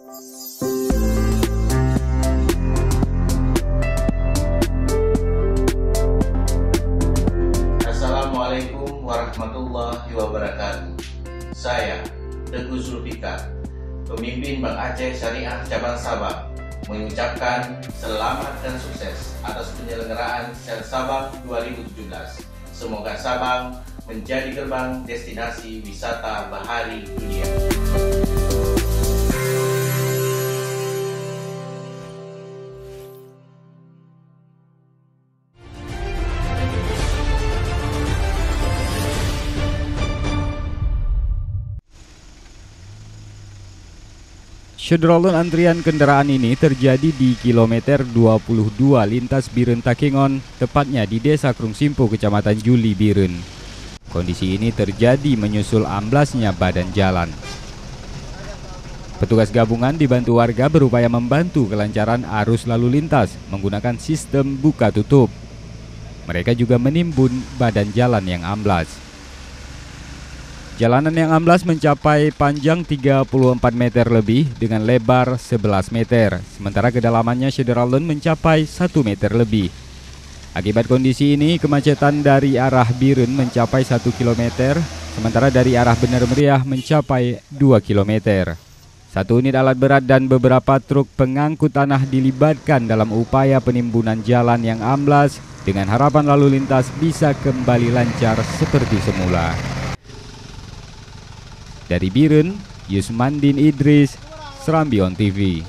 Assalamualaikum warahmatullahi wabarakatuh. Saya Teguh Zulfikar, pemimpin Bank Aceh Syariah Cabang Sabang, mengucapkan selamat dan sukses atas penyelenggaraan Sel Sabang 2017. Semoga Sabang menjadi gerbang destinasi wisata bahari dunia. Syederalun antrian kendaraan ini terjadi di kilometer 22 lintas Biren Takengon, tepatnya di Desa Krungsimpo, Kecamatan Juli, Biren. Kondisi ini terjadi menyusul amblasnya badan jalan. Petugas gabungan dibantu warga berupaya membantu kelancaran arus lalu lintas menggunakan sistem buka tutup. Mereka juga menimbun badan jalan yang amblas. Jalanan yang amblas mencapai panjang 34 meter lebih dengan lebar 11 meter, sementara kedalamannya Syederalun mencapai 1 meter lebih. Akibat kondisi ini, kemacetan dari arah Biren mencapai 1 km, sementara dari arah Bener Meriah mencapai 2 km. Satu unit alat berat dan beberapa truk pengangkut tanah dilibatkan dalam upaya penimbunan jalan yang amblas dengan harapan lalu lintas bisa kembali lancar seperti semula. Dari Biren, Yusmandin Idris, Serambi On TV.